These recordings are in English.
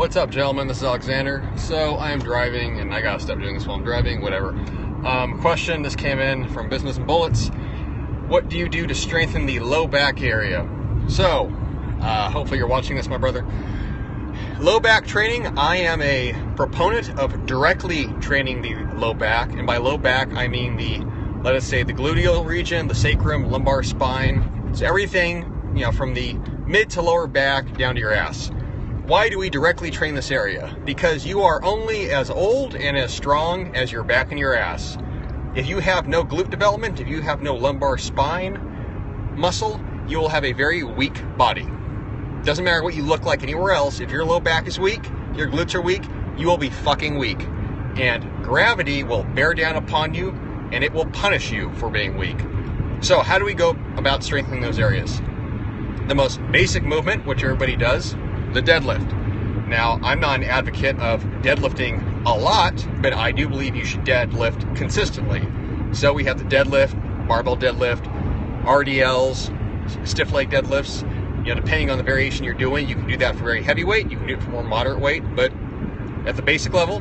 What's up, gentlemen? This is Alexander. So I am driving, and I gotta stop doing this while I'm driving, whatever. Question, this came in from Business and Bullets. What do you do to strengthen the low back area? So, hopefully you're watching this, my brother. Low back training, I am a proponent of directly training the low back. And by low back, I mean let us say the gluteal region, the sacrum, lumbar spine. So everything, from the mid to lower back down to your ass. Why do we directly train this area? Because you are only as old and as strong as your back and your ass. If you have no glute development, if you have no lumbar spine muscle, you will have a very weak body. Doesn't matter what you look like anywhere else. If your low back is weak, your glutes are weak, you will be fucking weak. And gravity will bear down upon you, and it will punish you for being weak. So how do we go about strengthening those areas? The most basic movement, which everybody does, the deadlift. Now, I'm not an advocate of deadlifting a lot, but I do believe you should deadlift consistently. So we have the deadlift, barbell deadlift, RDLs, stiff leg deadlifts. Depending on the variation you're doing, you can do that for very heavy weight, you can do it for more moderate weight, but at the basic level,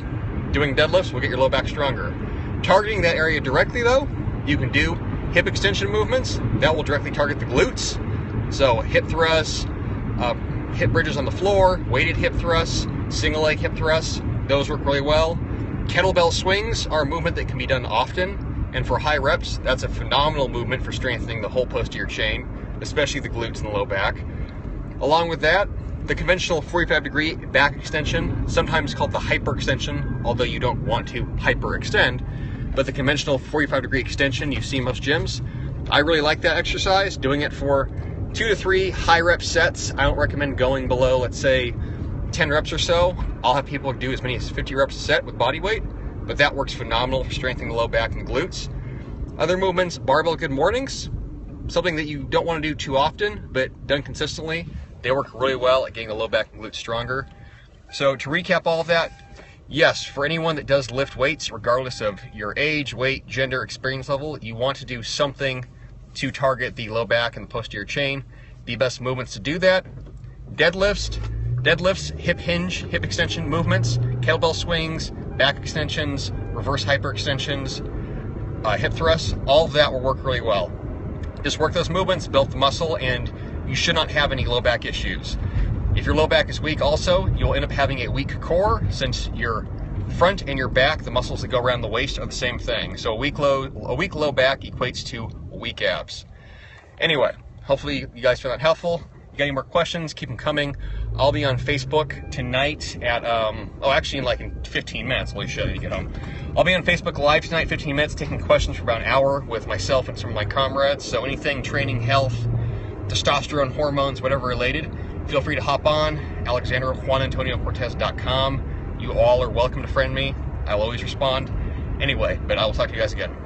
doing deadlifts will get your low back stronger. Targeting that area directly though, you can do hip extension movements. That will directly target the glutes. So hip thrusts, hip bridges on the floor, weighted hip thrusts, single leg hip thrusts, those work really well. Kettlebell swings are a movement that can be done often, and for high reps, that's a phenomenal movement for strengthening the whole posterior chain, especially the glutes and the low back. Along with that, the conventional 45-degree back extension, sometimes called the hyperextension, although you don't want to hyperextend, but the conventional 45-degree extension you see in most gyms, I really like that exercise, doing it for 2 to 3 high rep sets. I don't recommend going below, let's say, 10 reps or so. I'll have people do as many as 50 reps a set with body weight, but that works phenomenal for strengthening the low back and the glutes. Other movements, barbell good mornings, something that you don't want to do too often, but done consistently. They work really well at getting the low back and glutes stronger. So to recap all of that, yes, for anyone that does lift weights, regardless of your age, weight, gender, experience level, you want to do something to target the low back and the posterior chain. The best movements to do that: deadlifts, hip hinge, hip extension movements, kettlebell swings, back extensions, reverse hyperextensions, hip thrusts. All of that will work really well. Just work those movements, build the muscle, and you should not have any low back issues. If your low back is weak also, you'll end up having a weak core, since your front and your back, the muscles that go around the waist, are the same thing. So a weak low back equates to weak abs. Anyway, hopefully you guys found that helpful. If you got any more questions, keep them coming. I'll be on Facebook tonight at, in 15 minutes. Holy shit, I need to get home. I'll be on Facebook Live tonight, 15 minutes, taking questions for about an hour with myself and some of my comrades. So anything training, health, testosterone, hormones, whatever related, feel free to hop on. AlexanderJuanAntonioCortes.com. You all are welcome to friend me. I'll always respond. Anyway, but I will talk to you guys again.